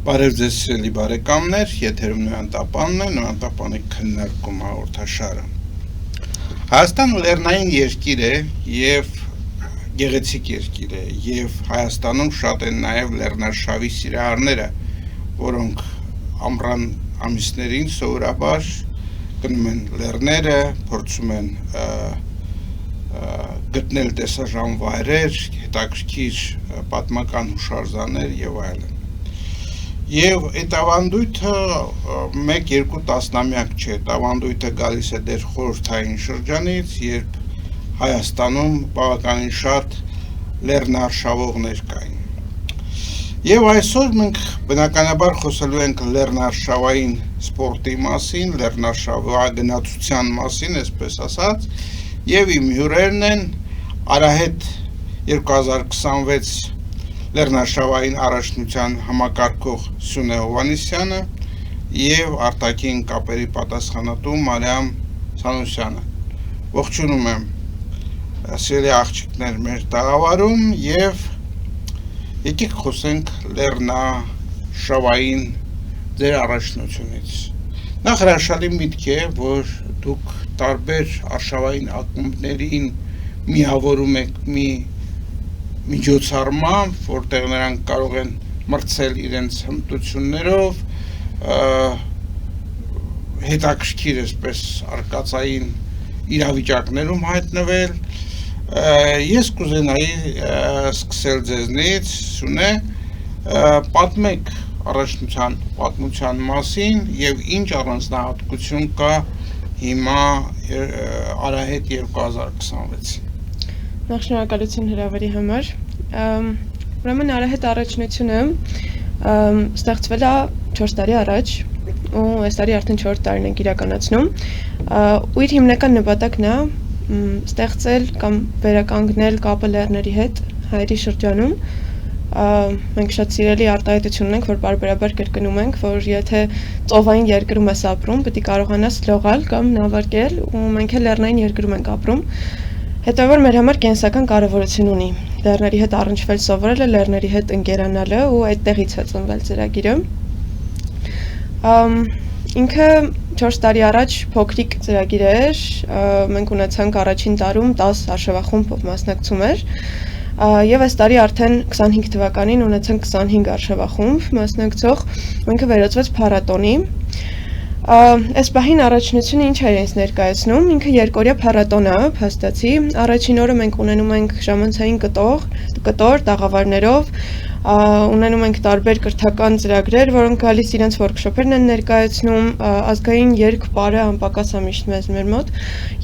Բարև ձեզ սիրելի բարեկամներ, եթերում Նոյան Տապանն է, Նոյան Տապանի քննարկում հաղորդաշարը։ Հայաստանը լեռնային երկիր է եւ գեղեցիկ երկիր է եւ Հայաստանում շատ են նաեւ լեռնաշավի սիրահարները, որոնք ամռան ամիսներին սովորաբար գնում են լեռները, փորձում են գտնել տեսարժան վայրեր, հետաքրքիր պատմական հուշարձաններ եւ այլն։ Եվ այդ ավանդույթը 1-2 տասնամյակ չէ, ավանդույթը գալիս է դեռ խորհրդային շրջանից, երբ Հայաստանում բավականին շատ լեռնարշավողներ կային։ Եվ այսօր մենք բնականաբար խոսելու ենք լեռնարշավային սպորտի մասին, լեռնարշավագնացության մասին, այսպես ասած, եւ իմ հյուրերն են Արահետ 2026 Լեռնարշավային առաջնության համակարգող Սյունե Հովհաննիսյանը եւ արտաքին կապերի պատասխանատու Մարիամ Սանոսյանը։ Ողջունում եմ սիրելի աղջիկներ մեր տաղավարում եւ եկեք խոսենք լեռնաշավային ձեր առաջնությունից։ Նախ հրաշալի միտք է, որ դուք տարբեր արշավային ակումբներին միավորում եք մի միջոցառմամբ, որտեղ նրանք կարող են մրցել իրենց հմտություններով, հետաքրքիր այսպես արկածային իրավիճակներում հայտնվել։ Ես կուզենայի սկսել ձեզնից, Սյունե, պատմեք առաջնության պատմության մասին եւ ինչ առանձնահատկություն կա հիմա Արահետ 2026-ի։ Նախ շնորհակալություն հրավերի համար։ Ուրեմն Արահետ առաջնությունը ստեղծվել է 4 տարի առաջ, ու այս տարի արդեն 4 տարին ենք իրականացնում։ Ու իր հիմնական նպատակն է ստեղծել կամ վերականգնել կապը լեռների հետ հայերի շրջանում։ Մենք շատ սիրելի արտահայտություն ունենք, որ բարբերաբար կրկնում ենք, որ եթե ծովային երկրում ես ապրում, պետք է կարողանաս լողալ կամ նավարկել, ու մենք էլ լեռնային երկրում ենք ապրում։ Հետո որ մեր համար կենսական կարևորություն ունի։ Լեռների հետ առնչվել սովորելը, լեռների հետ ընկերանալը ու այդտեղից է ծնվել ծրագիրը։ Ինքը 4 տարի առաջ փոքրիկ ծրագիր էր, մենք ունեցանք առաջին տարում 10 արշավախումբ մասնակցում էր, եւ այս տարի արդեն 25 թվականին ունեցանք 25 արշավախումբ մասնակցող, ինքը վերածվեց փառատոնի։ Այս պահին առաջնությունը ինչ է իրենց ներկայացնում, ինքը երկօրյա փառատոն է, փաստացի։ Առաջին օրը մենք ունենում ենք ժամանցային կտոր, տաղավարներով, ունենում ենք տարբեր կրթական ծրագրեր, որոնք գալիս իրենց workshop-երն են ներկայացնում, ազգային երգ-պարը անպակաս է միշտ մեր մոտ,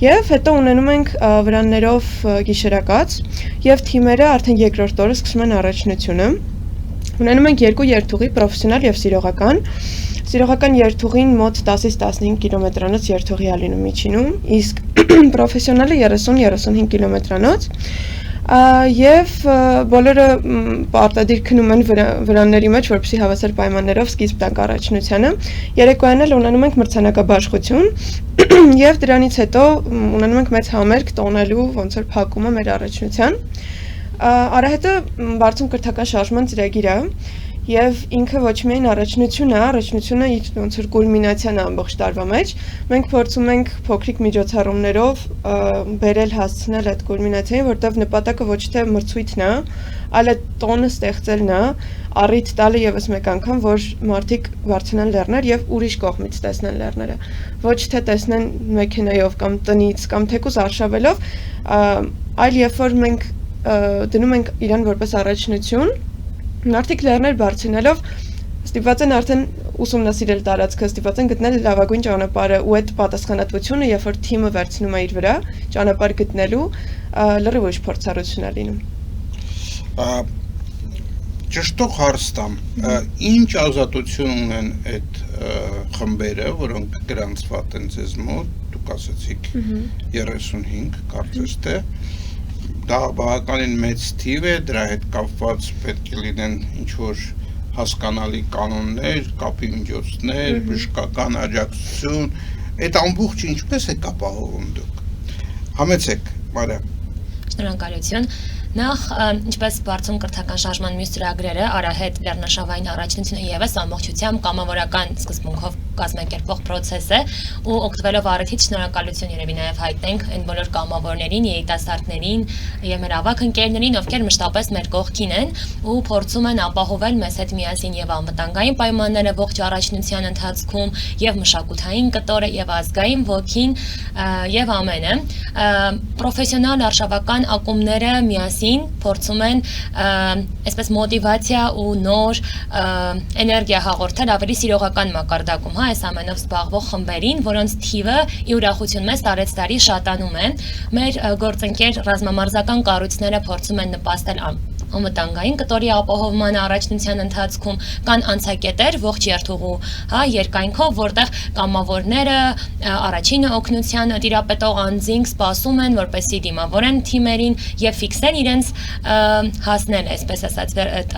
եւ հետո ունենում ենք վրաններով գիշերակաց, եւ թիմերը արդեն երկրորդ օրը սկսում են առաջնությունը։ Ունենում ենք 2 երթուղի, պրոֆեսիոնալ եւ սիրողական։ Սիրողական երթուղին մոտ 10-ից 15 կիլոմետրանոց երթուղի է լինում միջինում, իսկ պրոֆեսիոնալը 30-35 կիլոմետրանոց, եւ բոլորը պարտադիր քնում են վրանների մեջ, որպեսզի հավասար պայմաններով սկիզբ տանք առաջնությանը։ Երեկոյան էլ ունենում ենք մրցանակաբաշխություն, եւ դրանից հետո ունենում ենք մեծ համերգ տոնելու, ոնց որ փակումը մեր առաջնության։ Արահետը բարձր կրթական շարժման ծրագիր է, եւ ինքը ոչ միայն առաջնությունը իր ոնց որ կուլմինացիան ամբողջ տարվա մեջ, մենք փորձում ենք փոքրիկ միջոցառումներով բերել հասցնել այդ կուլմինացիային, որտեղ նպատակը ոչ թե մրցույթն է, այլ այդ տոնը ստեղծելն է, առիթ տալը եւս մեկ անգամ, որ մարդիկ բարձրանան լեռներ եւ ուրիշ կողմից տեսնեն լեռները, ոչ թե տեսնեն մեքենայով կամ տնից կամ թեկուզ արշավելով, այլ երբ որ մենք դնում ենք իրան որպես առաջնություն, մարդիկ լեռներ բարձրանալով ստիպված են արդեն ուսումնասիրել տարածքը, ստիպված են գտնել լավագույն ճանապարհը ու այդ պատասխանատվությունը, երբ որ թիմը վերցնում է իր վրա ճանապարհ գտնելու, լրիվ ուրիշ փորձառություն է լինում։ Ճշտող հարցամ, ինչ ազատություն ունեն այդ խմբերը, որոնք գրանցված են ձեզ մոտ, դուք ասացիք 35, կարծես թե դա բավականին մեծ թիվ է, դրա հետ կապված պետք է լինեն ինչ-որ հասկանալի կանոններ, կապի միջոցներ, բժշկական աջակցություն, այդ ամբողջը ինչպես է ապահովում դուք։ Համեցեք, Մարիամ։ Շնորհակալություն։ Նախ ինչպես բարձուն կրթական շարժման մյուս ծրագրերը, Արահետ լեռնաշավային առաջնությունը եւս ամբողջությամբ կամավորական սկզբունքով կազմակերպվող process է ու օգտվելով առիթից շնորհակալություն երևի նաեւ հայտնենք այն բոլոր կամավորներին, երիտասարդներին եւ մեր ավագ ընկերներին, ովքեր մշտապես մեր կողքին են ու փորձում են ապահովել մեզ հետ միասին եւ անվտանգային պայմանները ողջ առաջնության ընթացքում եւ մշակութային կտորը եւ ազգային ոգին եւ ամենը պրոֆեսիոնալ արշավական ակումբները միասին փորձում են այսպես մոտիվացիա ու նոր էներգիա հաղորդել ավելի սիրողական մակարդակում, այս ամենով զբաղվող խմբերին, որոնց թիվը ի ուրախություն մեզ տարեցտարի շատանում է։ Մեր գործընկեր ռազմամարզական կառույցները փորձում են նպաստել անվտանգային կտորի ապահովման առաջնության ընթացքում կան անցակետեր ողջ երթուղու, երկայնքով, որտեղ կամավորները առաջին օգնության տիրապետող անձինք սպասում են, որպեսզի դիմավորեն թիմերին եւ ֆիքսեն իրենց հասնել, այսպես ասած,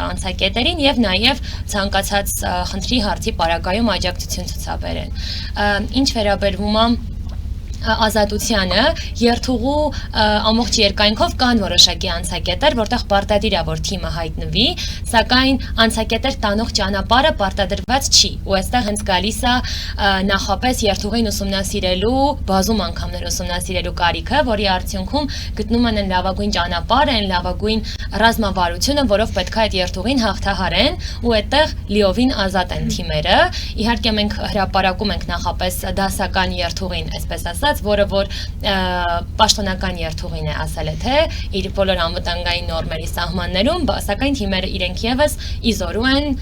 անցակետերին եւ նաեւ ցանկացած խնդրի հարցի պարագայում աջակցություն ցուցաբերեն։ Ինչ վերաբերվում է ազատությանը, երթուղու ամբողջ երկայնքով կան որոշակի անցակետեր, որտեղ պարտադիր է որ թիմը հայտնվի, սակայն անցակետեր տանող ճանապարհը պարտադրված չի։ Ու այստեղ հենց գալիս է նախապես երթուղին ուսումնասիրելու, բազում անգամներ ուսումնասիրելու կարիքը, որի արդյունքում գտնում են այն լավագույն ճանապարհը, այն լավագույն ռազմավարությունը, որով պետք է այդ երթուղին հաղթահարեն, ու այդտեղ լիովին ազատ են թիմերը։ Իհարկե մենք հրապարակում ենք նախապես դասական երթուղին, այսպես ասած, որը որ պաշտոնական երթուղին է ասել է թե իր բոլոր անվտանգային նորմերի սահմաններում, սակայն թիմերը իրենք եւս իզորու են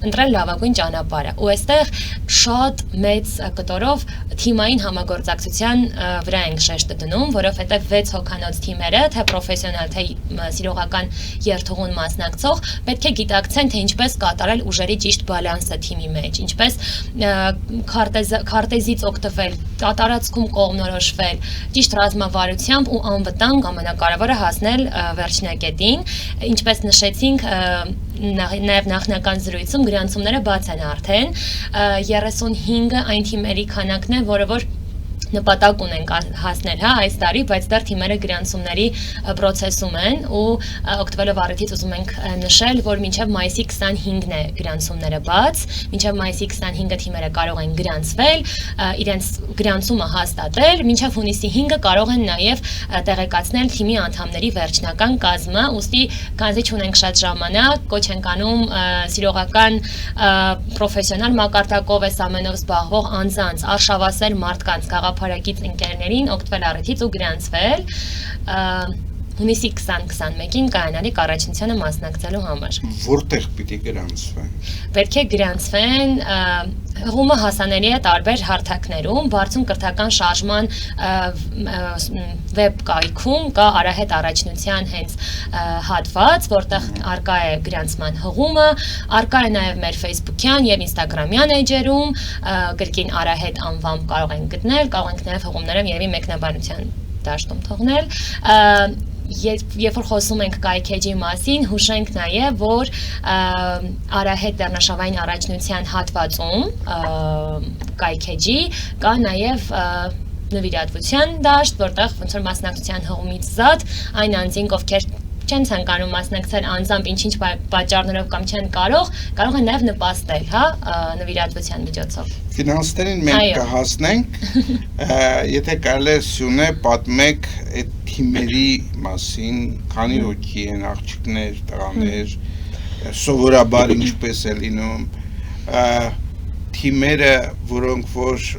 ընտրել լավագույն ճանապարհը։ Ու այստեղ շատ մեծ կտորով թիմային համագործակցության վրա ենք շեշտը դնում, որովհետև 6 հոգանոց թիմերը, թե պրոֆեսիոնալ, թե սիրողական երթուղուն մասնակցող, պետք է գիտակցեն, թե ինչպես կատարել ուժերի ճիշտ բալանսը թիմի մեջ, ինչպես քարտեզից օգտվել, կատարածքում կողմնորոշվել, ճիշտ ռազմավարությամբ ու անվտանգ ամենակարևորը հասնել վերջնակետին, ինչպես նշեցինք նաև նախնական զրույցում գրանցումները բաց են արդեն 35-ը այն թիմերի քանակն է, որը որ նպատակ ունենք հասնել այս տարի, բայց դեռ թիմերը գրանցումների process-ում են ու օգտվելով առիթից ուզում ենք նշել, որ մինչև մայիսի 25-ն է գրանցումները բաց, մինչև մայիսի 25-ը թիմերը կարող են գրանցվել, իրենց գրանցումը հաստատել, մինչև հունիսի 5-ը կարող են նաև տեղեկացնել թիմի անդամների վերջնական կազմը, ուստի քանզի չունենք շատ ժամանակ, կոչ ենք անում սիրողական պրոֆեսիոնալ մակարդակով այս ամենով զբաղվող անձանց, արշավասեր մարդկանց, գաղափարակից ընկերներին օգտվել առիթից ու գրանցվել հունիսի 20-21-ին կայանալիք առաջնությանը մասնակցելու համար։ Որտեղ պիտի գրանցվեն։ Պետք է գրանցվեն հղումը հասանելի է տարբեր հարթակներում, բարձուն կրթական շարժման վեբ կայքում կա Արահետ առաջնության հենց հատված, որտեղ արկա է գրանցման հղումը, արկա է նաև մեր Facebook-յան եւ Instagram-յան էջերում, գրքին Արահետ անվամբ կարող են գտնել, կարող ենք նաև հղումները երևի մեկնաբանության դաշտում թողնել։ Երբ որ խոսում ենք կայքեջի մասին, հուշենք նաև, որ Արահետ լեռնաշավային առաջնության հատվածում կայքեջի կա նաև նվիրատվության դաշտ, որտեղ ոնց որ մասնակցության հղումից զատ այն անձինք, ովքեր չեն ցանկանում մասնակցել անձամբ ինչ-ինչ պատճառներով կամ չեն կարող են նաև նպաստել, նվիրատվության միջոցով։ Ֆինանսներին մենք կհասնենք, եթե կարելի է Սյունե պատմեք այդ թիմերի մասին, քանի հոգի են աղջիկներ, տղաներ, սովորաբար ինչպես է լինում, թիմերը, որոնք որ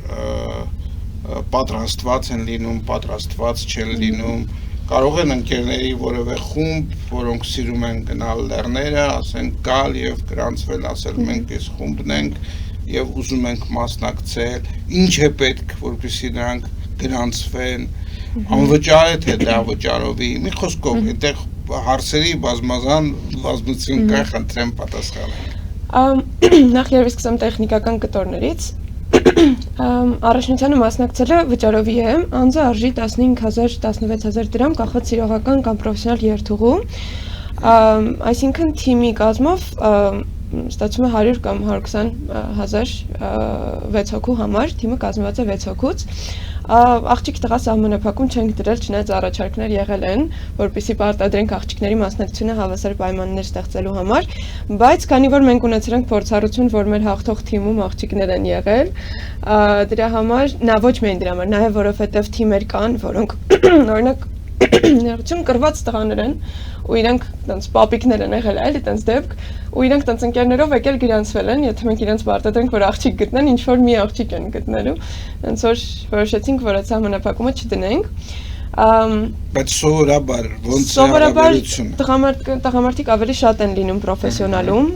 պատրաստված են լինում, պատրաստված չեն լինում, կարող են ընկերների որևէ խումբ, որոնք սիրում են գնալ լեռները, ասեն գալ եւ գրանցվել, ասել մենք այս խումբն ենք եւ ուզում ենք մասնակցել, ինչ է պետք, որպեսզի նրանք գրանցվեն, անվճար է թե դա վճարովի, մի խոսքով, այդտեղ հարցերի բազմություն կա, խնդրեմ պատասխանեք։ Նախ երևի սկսեմ տեխնիկական կտորներից։ Առաջնությանը մասնակցելը վճարովի է, անձը արժի 15,000-16,000 դրամ կախված սիրողական կամ պրոֆեսիոնալ երթուղու, այսինքն թիմի կազմով ստացվում է 100 կամ 120,000 6 հոգու համար, թիմը կազմված է 6 հոգուց, աղջիկ տղա սահմանափակում չենք դրել, չնայած առաջարկներ եղել են, որպեսզի պարտադրենք աղջիկների մասնակցությունը հավասար պայմաններ ստեղծելու համար, բայց քանի որ մենք ունեցել ենք փորձառություն, որ մեր հաղթող թիմում աղջիկներ են եղել, դրա համար, ոչ միայն դրա համար, նաև որովհետև թիմեր կան, որոնք օրինակ ներողություն կրված տղաներ են ու իրանք տենց պապիկներ են եղել, էլի տենց դեպք ու իրանք տենց ընկերներով եկել գրանցվել են, եթե մենք իրենց պարտադրենք, որ աղջիկ գտնեն, ինչ որ մի աղջիկ են գտնելու, հենց որ որոշեցինք, որ այդ սահմանափակումը չդնենք։ Բայց սովորաբար ոնց է հարաբերությունը։ Տղամարդիկ ավելի շատ են լինում պրոֆեսիոնալում,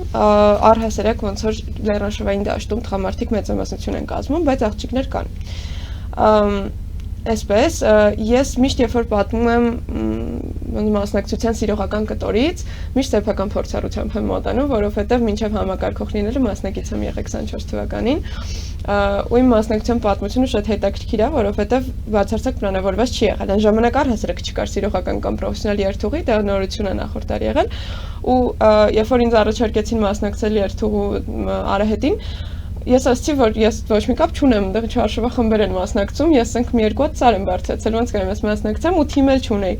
առհասարակ ոնց որ լեռնաշվային դաշտում տղամարդիկ մեծամասնություն են կազմում, բայց աղջիկներ կան։ Այսպես, ես միշտ երբ որ պատմում եմ մասնակցության սիրողական կտորից, միշտ սեփական փորձառությամբ եմ մոտենում, որովհետև մինչև համակարգող լինելը մասնակից եմ եղել 24 թվականին, ու իմ մասնակցության պատմությունը շատ հետաքրքիր է, որովհետև բացարձակ պլանավորված չի եղել։ Այն ժամանակ առհասարակ չկար սիրողական կամ պրոֆեսիոնալ երթուղի, դա նորություն է նախորդ տարի եղել, ու երբ որ ինձ առաջարկեցին մասնակցել երթուղու Արահետին, ես ասացի, որ ես ոչ մի կապ չունեմ, այնտեղ չարշավախմբեր են մասնակցում, ես ինք մի երկու հատ ծառ եմ բարձրացել, ոնց կարեմ ես մասնակցեմ ու թիմ էլ չունեի։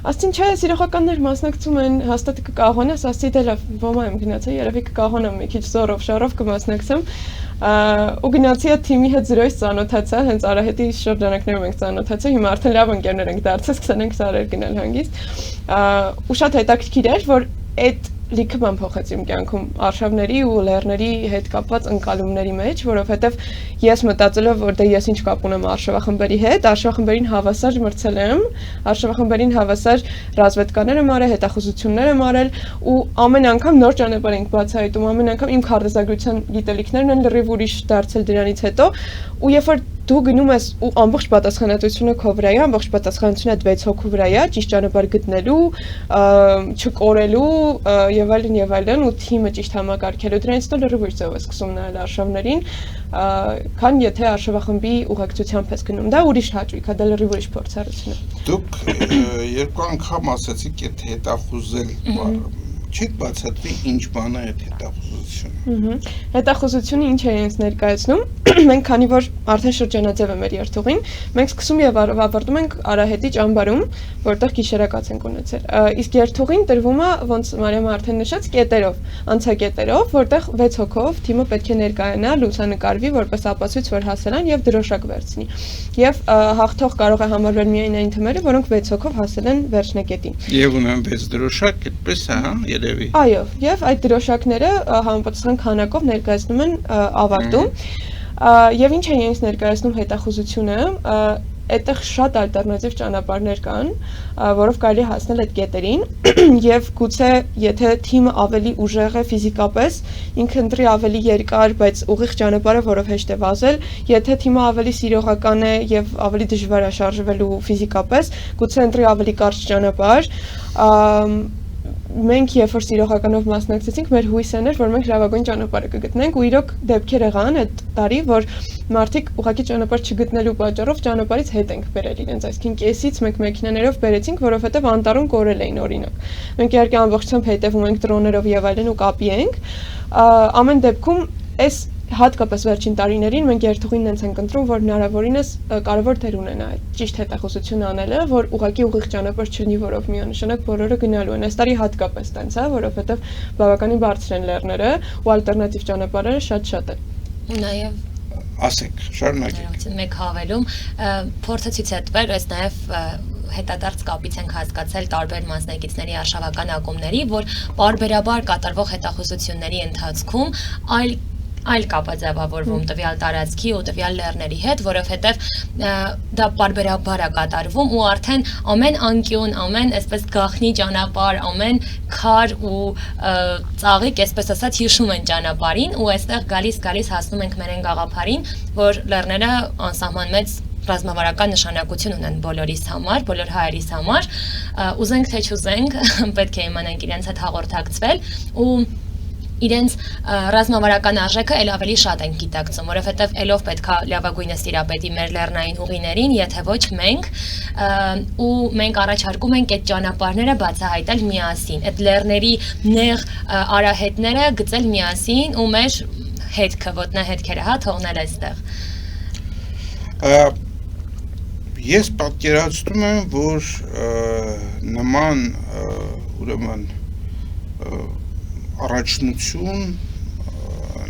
Ասեցին, չէ, սիրողականներ մասնակցում են, հաստատ կկաղոնես, ասեցի, դե լավ, ոմա եմ գնացել, երևի կկաղոնեմ մի քիչ զորով, շարով կմասնակցեմ։ Ու գնացի այդ թիմի հետ զրոյս ծանոթացա, հենց Արահետի շրջանակներում ենք ծանոթացել, հիմա արդեն լավ ընկերներ ենք դարձել, սկսենք սարեր գնել հանգիստ։ Ու շատ հետաքրքիր էր, որ այդ լիքը բան փոխեց իմ կյանքում արշավների ու լեռների հետ կապված ընկալումների մեջ, որովհետև ես մտածելով, որ դե ես ինչ կապ ունեմ արշավախմբերի հետ, արշավախմբերին հավասար մրցել եմ, արշավախմբերին հավասար ռազմետկաներ եմ արել, հետախուզություններ եմ արել ու ամեն անգամ նոր ճանապարհ ենք բացահայտում, ամեն անգամ իմ քարտեզագրության գիտելիքներն են լրիվ ուրիշ դարձել դրանից հետո ու երբ որ դու գնում ես ու ամբողջ պատասխանատվությունը քո վրա է, ամբողջ պատասխանատվությունը այդ 6 հոգու վրա է, ճիշտ ճանապարհ գտնելու, չկորելու եւ այլն ու թիմը ճիշտ համակարգելու դրանից հետո լրիվ ուրիշ ձև է սկսում նայել արշավներին, քան եթե արշավախմբի ուղեկցությամբ ես գնում, դա ուրիշ հաճույք է, դա լրիվ ուրիշ փորձառություն է։ Դուք երկու անգամ ասացիք այդ հետախուզել չեք բացատրի ինչ բան է այդ հետախուզությունը։ Հետախուզությունը ինչ է ինձ ներկայացնում։ Մենք քանի որ արդեն շրջանաձև է մեր երթուղին, մենք սկսում եւ ավարտում ենք Արահետի ճամբարում, որտեղ գիշերակաց ենք ունեցել։ Իսկ երթուղին տրվում է, ոնց Մարիամը արդեն նշեց, կետերով, անցակետերով, որտեղ 6 հոգով թիմը պետք է ներկայանա, լուսանկարվի, որպես ապացույց, որ հասել են եւ դրոշակ վերցնի։ Եւ հաղթող կարող է համարվել միայն այն թիմերը, որոնք 6 հոգով հասել են վերջնակետին։ Եվ ունեն 6 դրոշակ, այդպես է, հա, երևի։ Այո, եւ այդ դրոշակները համապատասխան քանակով ներկայացնում են ավարտում։ Եվ ինչ է ինձ ներկայացնում հետախուզությունը, այդտեղ շատ ալտերնատիվ ճանապարհներ կան, որով կարելի հասնել այդ կետերին եւ գուցե եթե թիմը ավելի ուժեղ է ֆիզիկապես, ինքը ընտրի ավելի երկար, բայց ուղիղ ճանապարհը, որով հեշտ է վազել, եթե թիմը ավելի սիրողական է եւ ավելի դժվար է շարժվելու ֆիզիկապես, գուցե ընտրի ավելի կարճ ճանապարհ, մենք երբ որ սիրողականով մասնակցեցինք, մեր հույսն էր, որ մենք լավագույն ճանապարհը կգտնենք ու իրոք դեպքեր եղան այդ տարի, որ մարդիկ ուղղակի ճանապարհ չգտնելու պատճառով ճանապարհից հետ ենք բերել իրենց, այսինքն կեսից մենք մեքենաներով բերեցինք, որովհետև անտառում կորել էին օրինակ։ Մենք իհարկե ամբողջությամբ հետևում ենք դրոներով եւ այլն ու կապի ենք։ Ամեն դեպքում այս հատկապես վերջին տարիներին մենք երթուղին նենց ենք ընտրում, որ հնարավորինս կարևոր դեր ունենա ճիշտ հետախուզություն անելը, որ ուղղակի ուղիղ ճանապարհ չունի, որով միանշանակ բոլորը գնալու են։ Այս տարի հատկապես տենց է, որովհետև բավականին բարձր են լեռները ու ալտերնատիվ ճանապարհները շատ են։ Նաև ասեք, շարունակեք։ Մեկ հավելում, փորձը ցույց է տվել, այս նաև հետադարձ կապից ենք հասկացել տարբեր մասնակիցների արշավական ակումբների, որ պարբերաբար կատարվող հետախուզությունների ընթացքում այլ կապ է ձևավորվում տվյալ տարածքի ու տվյալ լեռների հետ, որովհետև դա պարբերաբար է կատարվում ու արդեն ամեն անկյուն, ամեն այսպես գաղտնի ճանապարհ, ամեն քար ու ծաղիկ, այսպես ասած, հիշում են ճանապարհին ու այստեղ գալիս հասնում ենք մեր այն գաղափարին, որ լեռները անսահման մեծ ռազմավարական նշանակություն ունեն բոլորիս համար, բոլոր հայերիս համար, ուզենք թե չուզենք, պետք է իմանանք իրենց հետ հաղորդակցվել ու իրենց ռազմավարական արժեքը ել ավելի շատ են գիտակցում, որովհետև ելով պետքա լավագույնս տիրապետի մեր լեռնային ուղիներին, եթե ոչ մենք, ու մենք առաջարկում ենք այդ ճանապարհները բացահայտել միասին, այդ լեռների նեղ արահետները գծել միասին ու մեր հետքը, ոտնահետքերը, հա, թողնել այստեղ։ Ես պատկերացնում եմ, որ նման ուրեմն առաջնություն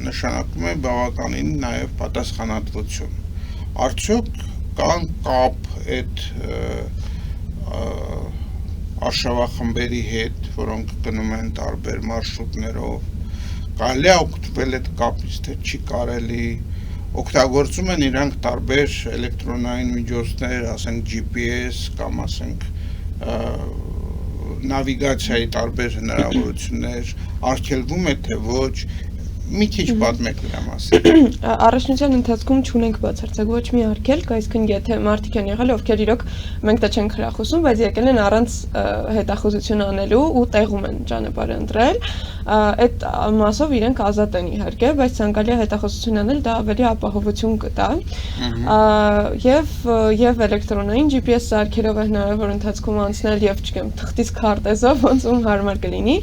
նշանակում է բավականին նաև պատասխանատվություն։ Արդյոք կան կապ այդ արշավախմբերի հետ, որոնք գնում են տարբեր մարշրուտներով, կարելի է օգտվել այդ կապից, թե չի կարելի, օգտագործում են իրանք տարբեր էլեկտրոնային միջոցներ, ասենք GPS կամ ասենք նավիգացիայի տարբեր հնարավորություններ, արգելվում է թե ոչ, մի քիչ պատմեք դրա մասին։ Առաջնության ընթացքում չունենք բացարձակ ոչ մի արգելք, այսինքն եթե մարդիկ են եղել, ովքեր իրոք մենք դա չենք խրախուսում, բայց եկել են առանց հետախուզություն անելու ու տեղում են ճանապարհ ընտրել, այդ մասով իրենք ազատ են իհարկե, բայց ցանկալի է հետախուզություն անել, դա ավելի ապահովություն կտա։ Եվ էլեկտրոնային GPS սարքերով է հնարավոր ընթացքում անցնել եւ չգիտեմ թղթից քարտեզով ոնց ում հարմար կլինի։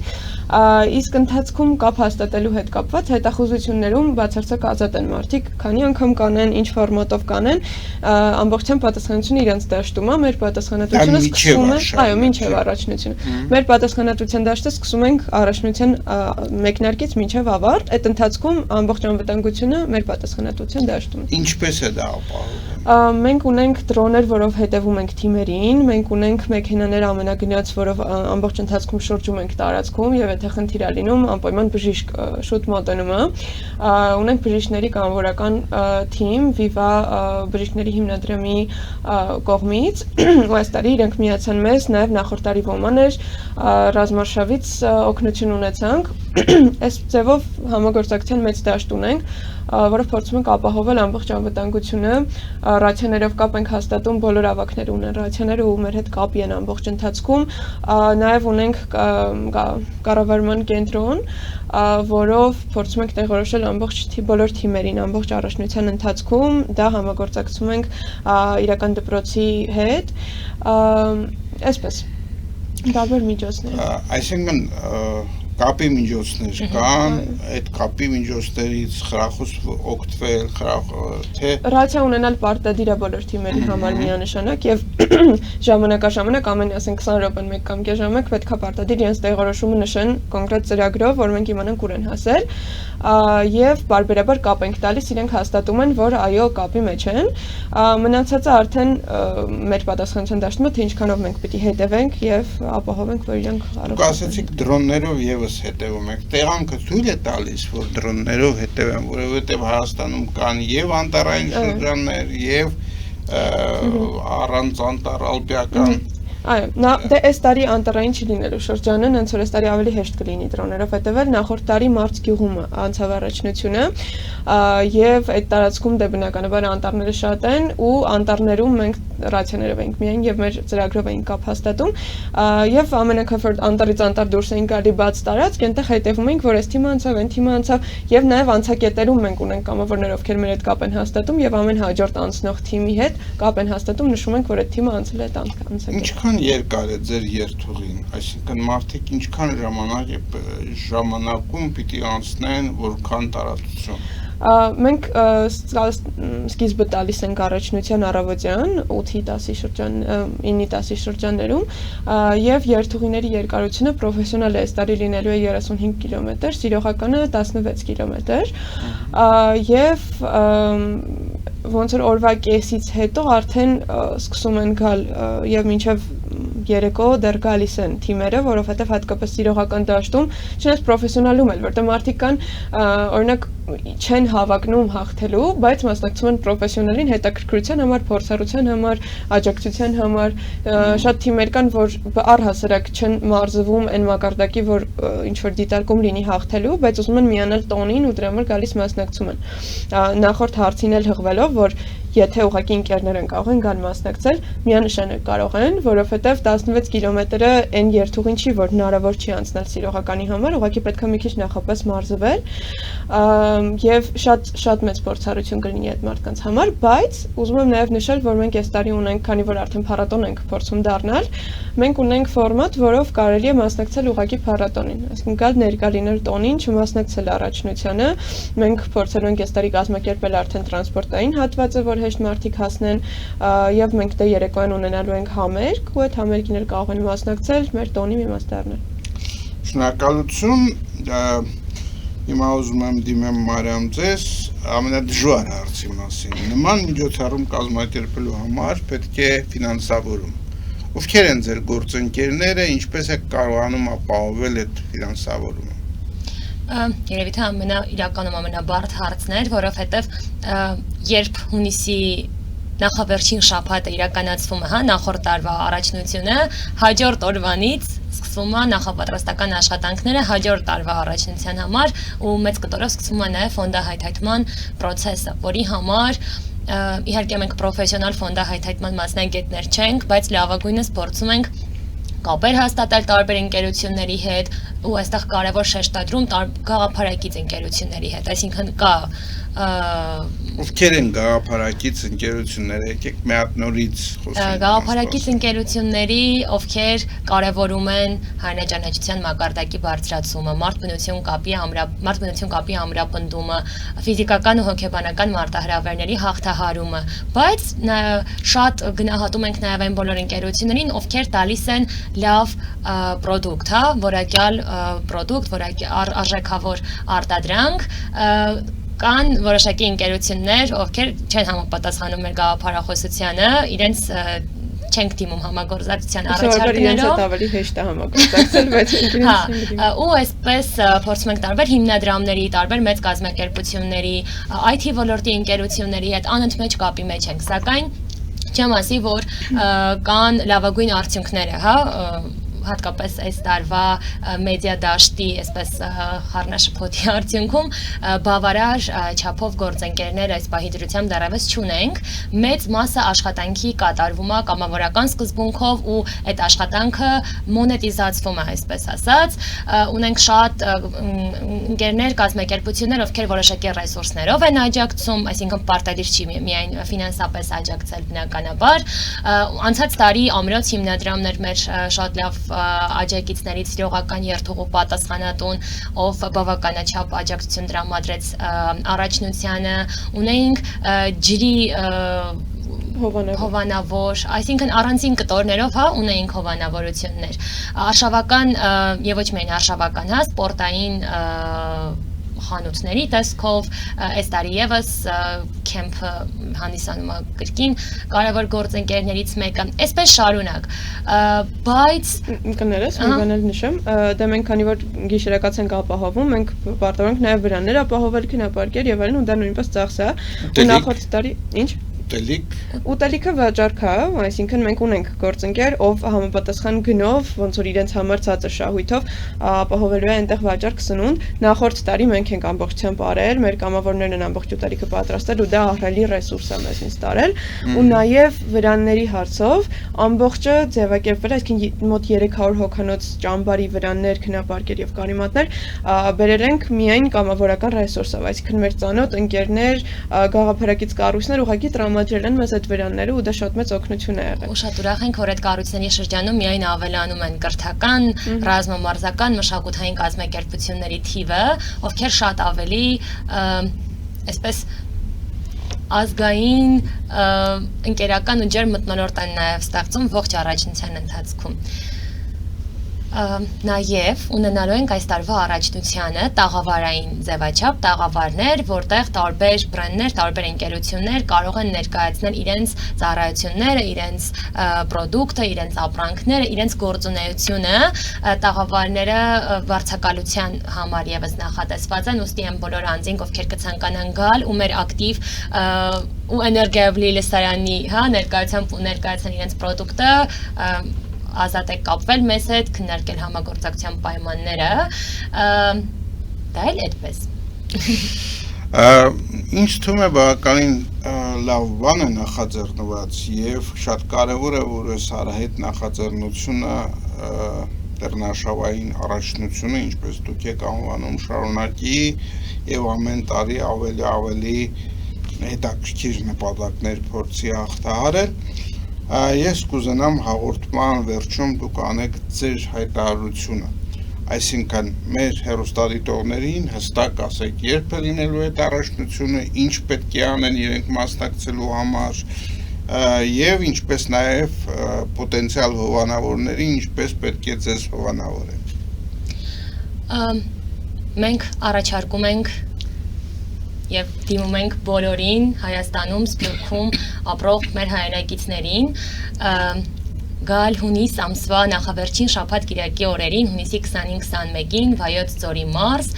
Իսկ ընթացքում կապ հաստատելու հետ կապված հետախուզություններում բացարձակ ազատ են մարդիկ, քանի անգամ կանեն, ինչ ֆորմատով կանեն, ամբողջությամբ պատասխանությունը իրենց դաշտում է, մեր պատասխանատվությունը սկսում է, այո, մինչև առաջնությունը։ Մեր պատասխանատվության դաշտը սկսում ենք առաջնության մեկնարկից մինչև ավարտ, այդ ընթացքում ամբողջ անվտանգությունը մեր պատասխանատվության դաշտում է։ Ինչպես է դա ապահովում։ Մենք ունենք դրոներ, որով հետևում ենք թիմերին, մենք ունենք մեքենաներ ամենագնաց, որով ամբողջ ընթացքում շրջում ենք տարածքում եւ եթե խնդիր է լինում, անպայման բժիշկ շուտ մոտենում է։ Ունենք բժիշկների կանոնական թիմ Viva բժիշկների հիմնադրամի կողմից, ու այս տարի իրենք միացան մեզ, նաեւ նախորդ տարի ոմաներ ռազմարշավից օգնություն ունեցանք։ Այս ձևով համագործակցության մեծ դաշտ ունենք, որով փորձում ենք ապահովել ամբողջ անվտանգությունը, ռացիաներով կապ ենք հաստատում, բոլոր ավակները ունեն ռացիաները ու մեր հետ կապի են ամբողջ ընթացքում, նաև ունենք կառավարման կենտրոն, որով փորձում ենք տեղորոշել ամբողջ բոլոր թիմերին, ամբողջ առաջնության ընթացքում, դա համագործակցում ենք իրական դպրոցի հետ, այսպես, տարբեր միջոցներ։ Այսինքն կապի միջոցներ կան, այդ կապի միջոցներից խրախուս օգտվել, թե ռացիա ունենալ պարտադիր է բոլոր թիմերի համար միանշանակ եւ ժամանակաշժամանակ ամեն ասենք 20 րոպեն մեկ կամ կես ժամանակ պետք է պարտադիր իրենց տեղորոշումը նշեն կոնկրետ ծրագրով, որ մենք իմանանք ուր են հասել եւ բարբերաբար կապ ենք տալիս, իրենք հաստատում են, որ այո, կապի մեջ են։ Մնացածը արդեն մեր պատասխանատվության դաշտում է, թե ինչքանով մենք պիտի հետևենք եւ ապահովենք, որ իրենք առողջ են։ Ասացիք դրոններով եւս հետևում եք, տեղանքը թույլ է տալիս, որ դրոններով հետևեն, որովհետեւ Հայաստանում կան եւ անտառային շրջաններ եւ առանց անտառ ալպիական Այո, դե այս տարի անտառային չի լինելու շրջանը, հենց որ այս տարի ավելի հեշտ կլինի դրոներով հետևել, նախորդ տարի մարտ գյուղում անցավ առաջնությունը եւ այդ տարածքում դե բնականաբար անտառները շատ են ու անտառներում մենք ռացիաներով ենք միայն եւ մեր ծրագրով ենք կապ հաստատում եւ ամենակարևորը որ անտառից անտառ դուրս են գալի բաց տարածք, այնտեղ հետևում ենք, որ այս թիմը անցավ, այն թիմը անցավ եւ նաեւ անցակետերում մենք ունենք կամավորներ, ովքեր մեր հետ կապ են հաստատում եւ ամեն հաջորդ անցնող թիմի հետ կապ են հաստատում, նշում ենք, որ այդ թիմը անցել է այդ անցակետը։ Երկար է ձեր երթուղին, այսինքն մարդիկ ինչքան ժամանակում պիտի անցնեն, որքան տարածություն։ Մենք սկիզբը տալիս ենք առաջնության առավոտյան 8-10-ի շրջան, 9-10-ի շրջաններում եւ երթուղիների երկարությունը պրոֆեսիոնալ է, այս տարի լինելու է 35 կիլոմետր, սիրողականը 16 կիլոմետր եւ ոնց որ օրվա կեսից հետո արդեն սկսում են գալ եւ մինչեւ երեկո դեռ գալիս են թիմերը, որովհետեւ հատկապես սիրողական դաշտում, չնայած պրոֆեսիոնալում էլ, որտեղ մարդիկ կան, օրինակ չեն հավակնում հաղթելու, բայց մասնակցում են պրոֆեսիոնալին հետաքրքրության համար, փորձառության համար, աջակցության համար, շատ թիմեր կան, որ առհասարակ չեն մարզվում այն մակարդակի, որ ինչ որ դիտարկում լինի հաղթելու, բայց ուզում են միանալ տոնին ու դրա համար գալիս մասնակցում են։ Նախորդ հարցին էլ հղվելով, որ եթե ուղղակի ընկերներ են կարող են գալ մասնակցել, միանշանակ կարող են, որովհետև 16 կիլոմետրը այն երթուղին չի, որ հնարավոր չի անցնել սիրողականի համար, ուղղակի պետք է մի քիչ նախապես մարզվել եւ շատ մեծ փորձառություն կլինի այդ մարդկանց համար, բայց ուզում եմ նաեւ նշել, որ մենք այս տարի ունենք, քանի որ արդեն փառատոն ենք փորձում դառնալ, մենք ունենք ֆորմատ, որով կարելի է մասնակցել ուղղակի փառատոնին, այսինքն գալ ներկա լինել տոնին, չմասնակցել առաջնությանը, մենք փորձելու ենք այս տարի կազմակերպել արդեն տրանսպորտային հատվածը, որ հեշտ մարդիկ հասնեն եւ մենք դե երեկոյան ունենալու ենք համերգ ու այդ համերգին էլ կարող են մասնակցել մեր տոնի մի մաս դառնալ։ Շնորհակալություն, հիմա ուզում եմ դիմեմ Մարիամ ձեզ ամենադժվար հարցի մասին։ Նման միջոցառում կազմակերպելու համար պետք է ֆինանսավորում։ Ովքեր են ձեր գործընկերները, ինչպես եք կարողանում ապահովել այդ ֆինանսավորումը։ Երևի թե իրականում ամենաբարդ հարցն էր, որովհետև երբ հունիսի նախավերջին շաբաթը իրականացվում է, նախորդ տարվա առաջնությունը, հաջորդ օրվանից սկսվում է նախապատրաստական աշխատանքները հաջորդ տարվա առաջնության համար ու մեծ կտորով սկսվում է նաև ֆոնդահայթայթման process-ը, որի համար իհարկե մենք պրոֆեսիոնալ ֆոնդահայթայթման մասնագետներ չենք, բայց լավագույնս փորձում ենք կապեր հաստատել տարբեր ընկերությունների հետ ու այստեղ կարևոր շեշտադրում գաղափարակից ընկերությունների հետ, այսինքն կա Ովքեր են գաղափարակից ընկերությունները, եկեք մի հատ նորից խոսենք։ Գաղափարակից ընկերությունների, ովքեր կարևորում են հանրաճանաչության մակարդակի բարձրացումը, մարդբնություն կապի ամրապնդումը, ֆիզիկական ու հոգեբանական մարտահրավերների հաղթահարումը, բայց շատ գնահատում ենք նաև այն բոլոր ընկերություններին, ովքեր տալիս են լավ պրոդուկտ, որակյալ պրոդուկտ, արժեքավոր արտադրանք, կան որոշակի ընկերություններ, ովքեր չեն համապատասխանում մեր գաղափարախոսությանը, իրենց չենք դիմում համագործակցության առաջարկներով։ Ավելի հեշտ է համագործակցել, բայց ու այսպես փորձում ենք տարբեր հիմնադրամների, տարբեր մեծ կազմակերպությունների, IT ոլորտի ընկերությունների հետ անընդմեջ կապի մեջ ենք, սակայն չեմ ասի, որ կան լավագույն արդյունքները, հա, հատկապես այս տարվա մեդիա դաշտի, այսպես խառնաշփոթի արդյունքում բավարար չափով գործընկերներ այս պահի դրությամբ դեռևս չունենք, մեծ մասը աշխատանքի կատարվում է կամավորական սկզբունքով ու այդ աշխատանքը մոնետիզացվում է, այսպես ասած, ունենք շատ ընկերներ, կազմակերպություններ, ովքեր որոշակի ռեսուրսներով են աջակցում, այսինքն պարտադիր չի միայն ֆինանսապես աջակցել բնականաբար, անցած տարի ամրոց հիմնադրամներ մեր շատ լավ աջակիցներից իրողական երթուղու պատասխանատուն, ով բավականաչափ աջակցություն տրամադրեց առաջնությանը, ունեինք ջրի հովանավոր, այսինքն առանձին կտորներով ունեինք հովանավորություններ, արշավական եւ ոչ միայն արշավական, սպորտային խանութների տեսքով, այս տարի եւս քեմփը հանդիսանում է կրկին կարևոր գործընկերներից մեկը, այսպես շարունակ, բայց կներես, մի բան էլ նշեմ, դե մենք քանի որ գիշերակաց ենք ապահովում, մենք պարտավոր ենք նաեւ վրաններ ապահովել, քնապարկեր եւ այլն, ու դա նույնպես ծախս է, ու նախորդ տարի, ինչ Ուտելիքը վաճառք է, այսինքն մենք ունենք գործընկեր, ով համապատասխան գնով, ոնց որ իրենց համար ցածր շահույթով ապահովելու է այնտեղ վաճառք սնունդ, նախորդ տարի մենք ենք ամբողջությամբ արել, մեր կամավորներն են ամբողջ ուտելիքը պատրաստել ու դա ահռելի ռեսուրս է մեզնից տարել, ու նաև վրանների հարցով ամբողջը ձևակերպվել, այսինքն մոտ 300 հոգանոց ճամբարի վրաններ, քնապարկեր եւ կարիմատներ բերել ենք միայն կամավորական ռեսուրսով, այսինքն մեր ծանոթ ընկերներ, գաղափարակից կառույցներ ուղղակի տրամադրել են մեզ այդ վրանները ու դա շատ մեծ օգնություն է եղել։ Ու շատ ուրախ ենք, որ այդ կառույցների շրջանում միայն ավելանում են կրթական, ռազմամարզական, մշակութային կազմակերպությունների թիվը, ովքեր շատ ավելի այսպես ազգային ընկերական ու ջերմ մթնոլորտ են նաև ստեղծում ողջ առաջնության ընթացքում։ Նաև ունենալու ենք այս տարվա առաջնությանը տաղավարային ձևաչափ, տաղավարներ, որտեղ տարբեր բրենդներ, տարբեր ընկերություններ կարող են ներկայացնել իրենց ծառայությունները, իրենց պրոդուկտը, իրենց ապրանքները, իրենց գործունեությունը, տաղավարները վարձակալության համար եւս նախատեսված են, ուստի են բոլոր անձինք, ովքեր կցանկանան գալ ու մեր ակտիվ ու էներգիավլի լսարանի, ներկայությամբ ու ներկայացան իրենց պրոդուկտը ազատ եք կապվել մեզ հետ, քննարկել համագործակցության պայմանները, դա էլ այդպես։ Ինչ թվում է բավականին լավ բան է նախաձեռնված եւ շատ կարեւոր է, որ այս հարահետ նախաձեռնությունը Տերնաշավային առաջնությունը, ինչպես դուք եք անվանում, շարունակի եւ ամեն տարի ավելի հետաքրքիր նպատակներ փորձի հաղթահարել։ Ես կուզենամ հաղորդման վերջում դուք անեք ձեր հայտարարությունը։ Այսինքն մեր հեռուստադիտողներին հստակ ասեք, երբ է լինելու այդ առաջնությունը, ինչ պետք է անեն իրենք մասնակցելու համար եւ ինչպես նաեւ պոտենցիալ հովանավորների ինչպես պետք է ձեզ հովանավորեն։ Մենք առաջարկում ենք եւ դիմում ենք բոլորին Հայաստանում, Սփյուռքում ապրող մեր հայրենակիցներին գալ հունիս ամսվա նախավերջին շաբաթ կիրակի օրերին, հունիսի 25-21-ին Վայոց ձորի մարզ,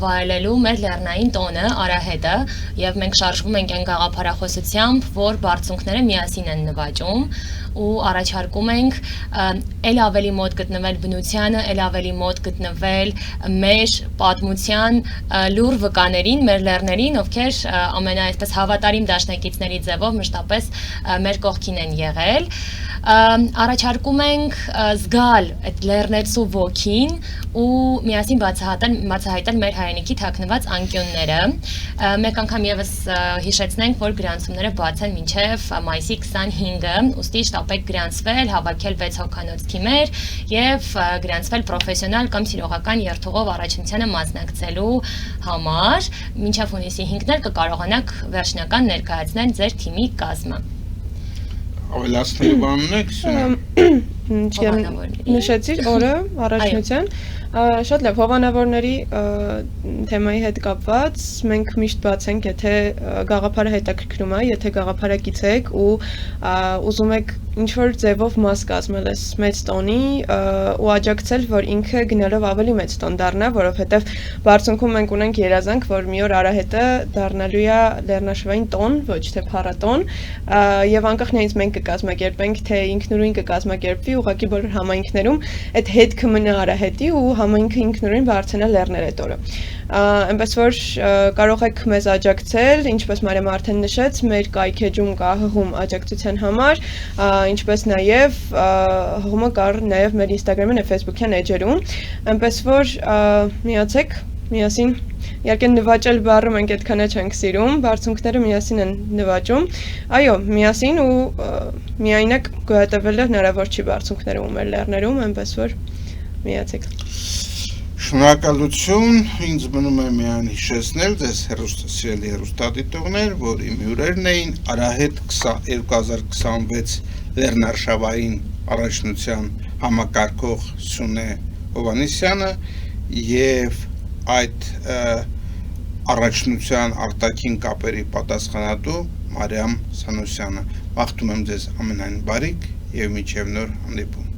վայելելու մեր լեռնային տոնը Արահետը, եւ մենք շարժվում ենք այն գաղափարախոսությամբ, որ բարձունքները միասին են նվաճում ու առաջարկում ենք ել ավելի մոտ գտնվել բնությանը, ել ավելի մոտ գտնվել մեր պատմության լուր վկաներին, մեր լեռներին, ովքեր ամենաայդպես հավատարիմ դաշնակիցների ձևով մշտապես մեր կողքին են եղել։ Առաջարկում ենք զգալ այդ լեռներցու ոգին ու միասին բացահայտել մեր հայրենիքի թաքնված անկյունները։ Մեկ անգամ եւս հիշեցնենք, որ գրանցումները բաց են մինչև մայիսի 25-ը, ուստի շտապեք գրանցվել, հավաքել 6 հոգանոց թիմեր եւ գրանցվել պրոֆեսիոնալ կամ սիրողական երթուղով առաջնությանը մասնակցելու համար։ Մինչև հունիսի 5-ն էլ կկարողանաք վերջնական ներկայացնել ձեր թիմի կազմը։ Ավելացնելու բան ունեք, նշեցիր օրը առաջնության, շատ լավ, հովանավորների թեմայի հետ կապված, մենք միշտ բաց ենք, եթե գաղափարը հետաքրքրում է, եթե գաղափարակից եք ու ուզում եք ինչ-որ ձևով մաս կազմել այս մեծ տոնի ու աջակցել, որ ինքը գնալով ավելի մեծ տոն դառնա, որովհետև բարձունքում մենք ունենք երազանք, որ մի օր Արահետը դառնալու է լեռնաշվային տոն, ոչ թե փառատոն, եւ անկախ նրանից մենք կկազմակերպենք, թե ինքնուրույն կկազմակերպվի, ուղղակի բոլոր համայնքներում այդ հետքը մնա Արահետի ու համայնքը ինքնուրույն բարձրանա լեռներ այդ օրը։ Այնպես որ կարող եք մեզ աջակցել, ինչպես Մարիամ արդեն նշեց, մեր կայքեջում կա հղում աջակցության համար, ինչպես նաև հղումը կար նաև մեր Instagram-ին եւ Facebook-յան էջերում, այնպես որ միացեք, միասին, իհարկե նվաճել բառը մենք այդքան չենք սիրում, բարձունքները միասին են նվաճում, այո, միասին ու միայնակ գոյատևելը հնարավոր չի բարձունքներում մեր լեռներում, այնպես որ միացեք։ Շնորհակալություն, ինձ մնում է միայն հիշեցնել ձեզ սիրելի հեռուստադիտողներ, որ իմ հյուրերն էին Արահետ 2026 լեռնարշավային առաջնության համակարգող Սյունե Հովհաննիսյանը եւ այդ առաջնության արտաքին կապերի պատասխանատու Մարիամ Սանոսյանը։ Մաղթում եմ ձեզ ամենայն բարիք եւ մինչեւ նոր հանդիպում։